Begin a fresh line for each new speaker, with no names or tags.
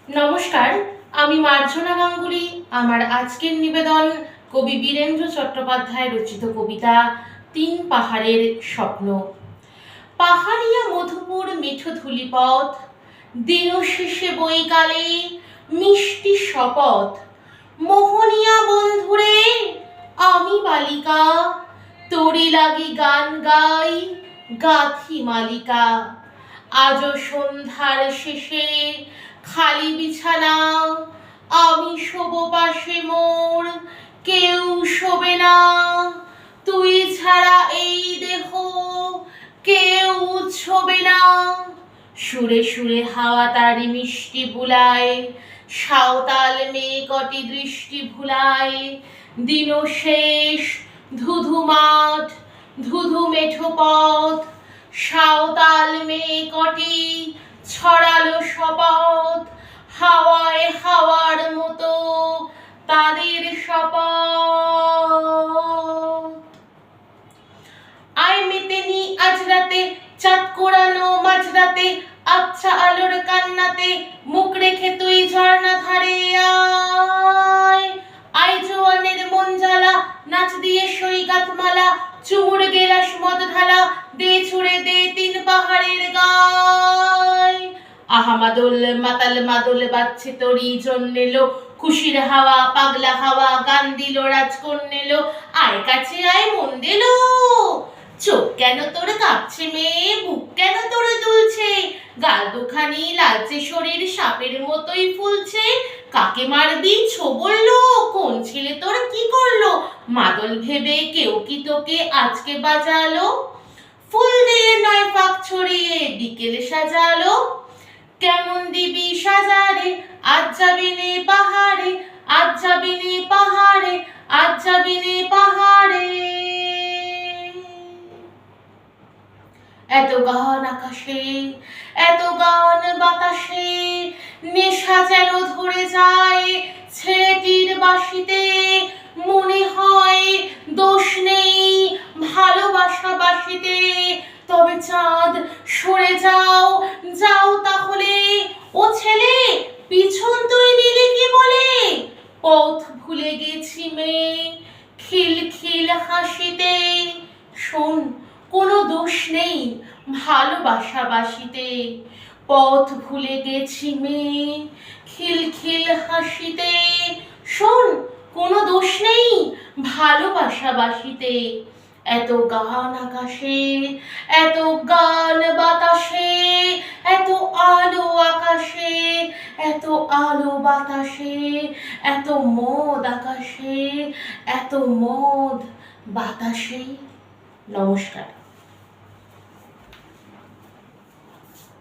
নমস্কার, আমি মার্জনা গাঙ্গুলি। আমার আজকের নিবেদন কবি বীরেন্দ্র চট্টোপাধ্যায় রচিত কবিতা তিন পাহাড়ের স্বপ্ন। পাহাড়িয়া মধুপুর মিঠো ধূলিপথ, দিন শেষে বৈকালে মিষ্টি শপথ। মোহনিয়া বন্ধুরে আমি বালিকা, তোরি লাগি গান গাই গাথি মালিকা। আজও সন্ধ্যার শেষে খালি বিছানা, আমি শোব পাশে মোর কেউ শোবে না। তুই ছাড়া এই দেহ কেউ ছোবে না। সুরে সুরে হাওয়া তারি মিষ্টি বুলায়, সাঁওতাল মেয়ে কটি দৃষ্টি ভুলায়। দিন শেষ ধুধু মাঠ, ধুধু মেঠো পথ, সাঁওতাল মেয়ে কটি ছড়ালো শপথ। হাওয়ায় হাওয়ার মতো তাদের শপথ। আয় মেতেনি আজ রাতে, চাঁদ কোড়ানো মাঝরাতে, আচ্ছা আলোর কান্নাতে মুখ রেখে তুই ঝর্ণা ধারে আয়। আয় জোয়ানের মন জ্বালা, নাচ দিয়ে সৈগাত মালা, চুমুর গেলাস মদ ঢালা, দে ছুড়ে দে তিন পাহাড়ের গায়। আহা মাদল মাতাল মাদল বাজছে তোরই জন্যেলো, খুশির হাওয়া পাগলা হাওয়া গান দিল রাজকন্যেলো। আয় কাছে আয় মন দিলো, চোখ কেন তোর কাঁপছে মেয়ে, বুক কেন তোর দুলছে, গাল দুখানি লালচে শরীর সাপের মতোই ফুলছে। কাকে মারবি ছো বললো, কোন ছেলে তোর কি করলো, মাদল ভেবে কেউ কি তোকে আজকে বাজালো। ফুল দিয়ে নয় পাক ছড়িয়ে বিকেলে সাজালো, কেমন দিবি সাজারে আজ যাবি নে পাহাড়ে, আজ যাবি নে পাহাড়ে, আজ যাবি নে পাহাড়ে। এত গান আকাশে, এত গান বাতাসে, নেশা যেন ধরে যায় ছেলেটির বাঁশিতে। মনে হয় দোষ নেই ভালোবাসা বাসিতে, তবে চাঁদ সরে যাও, যাও তাহলে। ও ছেলে পিছন তুই নিলি কি বলে, পথ ভুলে গেছি মেয়ে খিলখিল হাসিতে। শোন কোনো দোষ নেই ভালোবাসা বাসিতে, পথ ভুলে গেছি মেয়ে খিলখিল হাসিতে। শোন কোনো দোষ নেই ভালোবাসা বাসিতে। এত গান আকাশে, এত গান বাতাসে, এত আলো আকাশে, এত আলো বাতাসে, এত মদ আকাশে, এত মদ বাতাসে। নমস্কার।